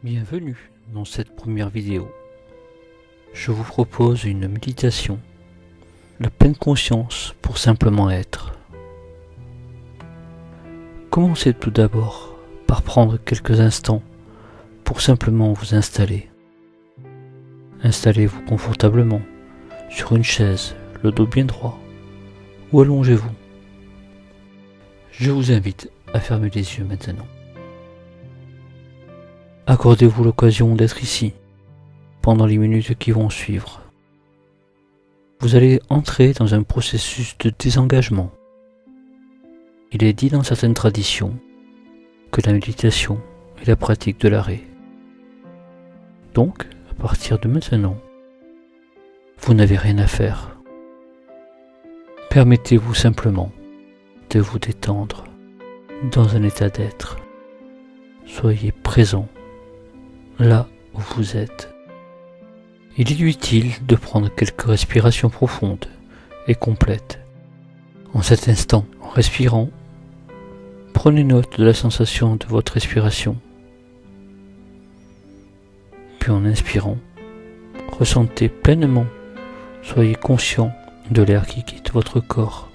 Bienvenue dans cette première vidéo. Je vous propose une méditation, la pleine conscience pour simplement être. Commencez tout d'abord par prendre quelques instants pour simplement vous installer. Installez-vous confortablement sur une chaise, le dos bien droit, ou allongez-vous. Je vous invite à fermer les yeux maintenant. Accordez-vous l'occasion d'être ici pendant les minutes qui vont suivre. Vous allez entrer dans un processus de désengagement. Il est dit dans certaines traditions que la méditation est la pratique de l'arrêt. Donc, à partir de maintenant, vous n'avez rien à faire. Permettez-vous simplement de vous détendre dans un état d'être. Soyez présent là où vous êtes. Il est utile de prendre quelques respirations profondes et complètes. En cet instant, en respirant, prenez note de la sensation de votre respiration. Puis en inspirant, ressentez pleinement, soyez conscient de l'air qui quitte votre corps.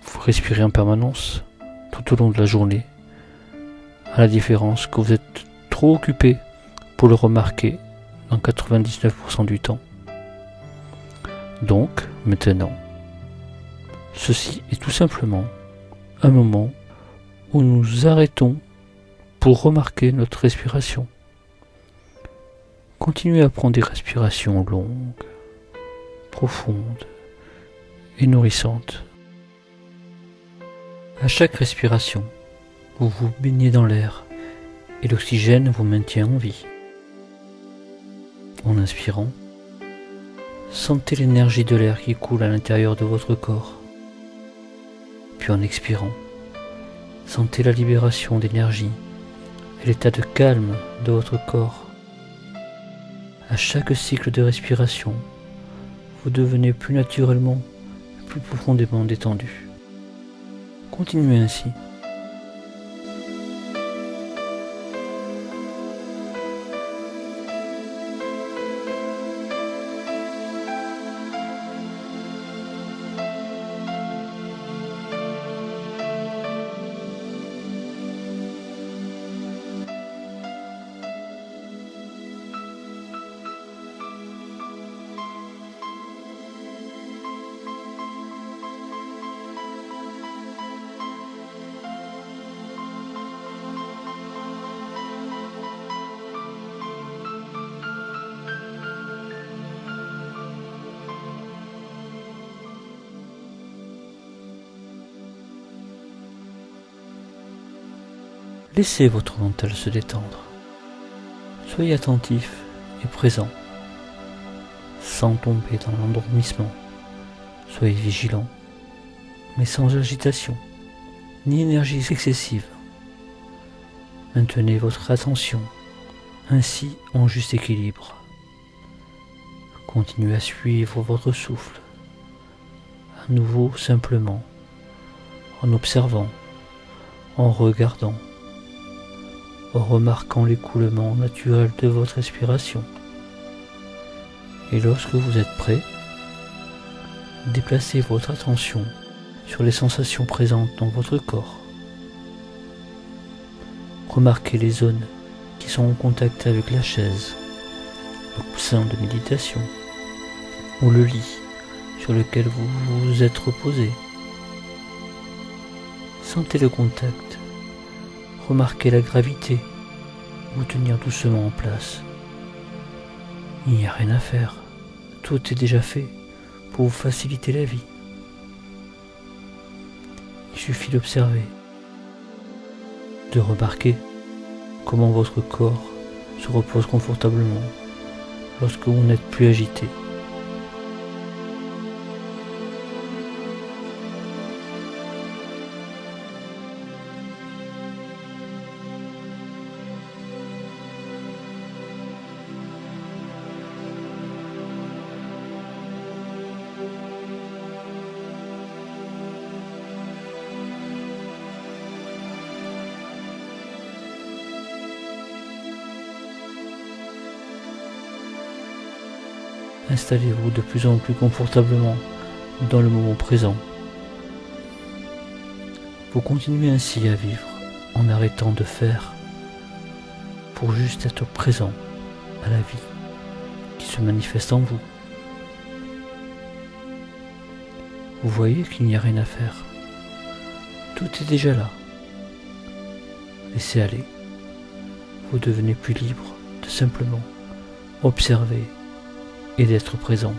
Vous respirez en permanence tout au long de la journée, à la différence que vous êtes trop occupé pour le remarquer dans 99% du temps. Donc, maintenant, ceci est tout simplement un moment où nous nous arrêtons pour remarquer notre respiration. Continuez à prendre des respirations longues, profondes et nourrissantes. À chaque respiration, vous vous baignez dans l'air et l'oxygène vous maintient en vie. En inspirant, sentez l'énergie de l'air qui coule à l'intérieur de votre corps. Puis en expirant, sentez la libération d'énergie et l'état de calme de votre corps. À chaque cycle de respiration, vous devenez plus naturellement, plus profondément détendu. Continuez ainsi. Laissez votre mental se détendre. Soyez attentif et présent, sans tomber dans l'endormissement. Soyez vigilant, mais sans agitation, ni énergie excessive. Maintenez votre attention, ainsi en juste équilibre. Continuez à suivre votre souffle, à nouveau simplement, en observant, en regardant, en remarquant l'écoulement naturel de votre respiration. Et lorsque vous êtes prêt, déplacez votre attention sur les sensations présentes dans votre corps. Remarquez les zones qui sont en contact avec la chaise, le coussin de méditation ou le lit sur lequel vous vous êtes reposé. Sentez le contact. Remarquez la gravité, vous tenir doucement en place. Il n'y a rien à faire, tout est déjà fait pour vous faciliter la vie. Il suffit d'observer, de remarquer comment votre corps se repose confortablement lorsque vous n'êtes plus agité. Installez-vous de plus en plus confortablement dans le moment présent. Vous continuez ainsi à vivre en arrêtant de faire pour juste être présent à la vie qui se manifeste en vous. Vous voyez qu'il n'y a rien à faire. Tout est déjà là. Laissez aller. Vous devenez plus libre de simplement observer et d'être présent.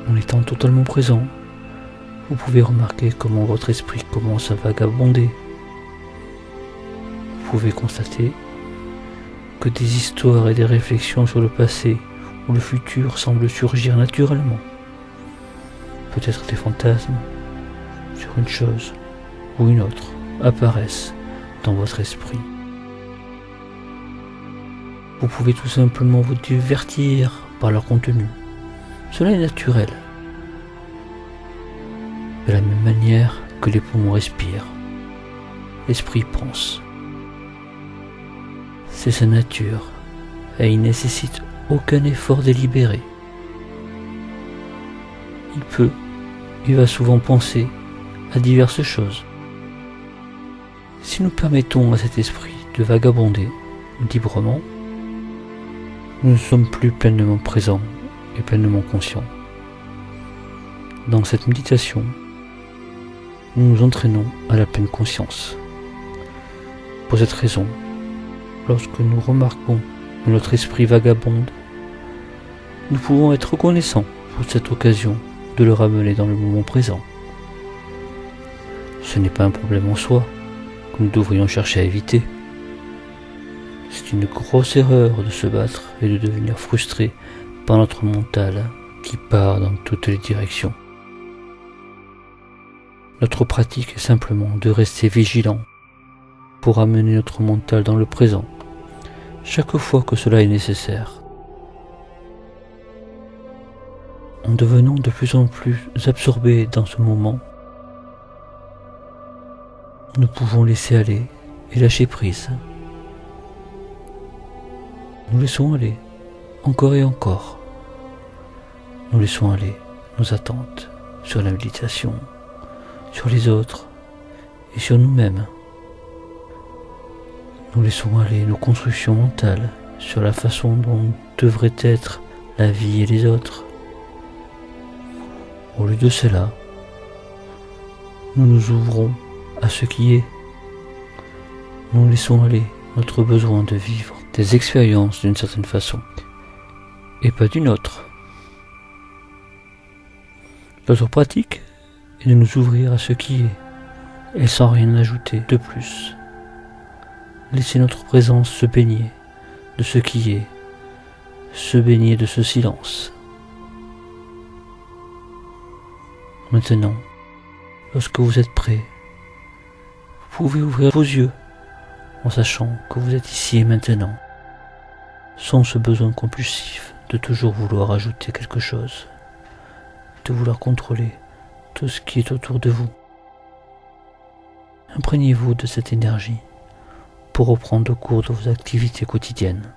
En étant totalement présent, vous pouvez remarquer comment votre esprit commence à vagabonder. Vous pouvez constater que des histoires et des réflexions sur le passé ou le futur semblent surgir naturellement. Peut-être des fantasmes sur une chose ou une autre apparaissent dans votre esprit. Vous pouvez tout simplement vous divertir par leur contenu. Cela est naturel. De la même manière que les poumons respirent, l'esprit pense. C'est sa nature et il ne nécessite aucun effort délibéré. Il va souvent penser à diverses choses. Si nous permettons à cet esprit de vagabonder librement, nous ne sommes plus pleinement présents et pleinement conscients. Dans cette méditation, nous nous entraînons à la pleine conscience. Pour cette raison, lorsque nous remarquons que notre esprit vagabonde, nous pouvons être reconnaissants pour cette occasion de le ramener dans le moment présent. Ce n'est pas un problème en soi que nous devrions chercher à éviter. C'est une grosse erreur de se battre et de devenir frustré par notre mental qui part dans toutes les directions. Notre pratique est simplement de rester vigilant pour amener notre mental dans le présent, chaque fois que cela est nécessaire. En devenant de plus en plus absorbés dans ce moment, nous pouvons laisser aller et lâcher prise. Nous laissons aller, encore et encore. Nous laissons aller nos attentes sur la méditation, sur les autres et sur nous-mêmes. Nous laissons aller nos constructions mentales sur la façon dont devrait être la vie et les autres. Au lieu de cela, nous nous ouvrons à ce qui est. Nous laissons aller notre besoin de vivre des expériences d'une certaine façon et pas d'une autre. Notre pratique est de nous ouvrir à ce qui est et sans rien ajouter de plus. Laisser notre présence se baigner de ce qui est, se baigner de ce silence. Maintenant, lorsque vous êtes prêt, vous pouvez ouvrir vos yeux en sachant que vous êtes ici et maintenant, sans ce besoin compulsif de toujours vouloir ajouter quelque chose, de vouloir contrôler tout ce qui est autour de vous. Imprégnez-vous de cette énergie pour reprendre le cours de vos activités quotidiennes.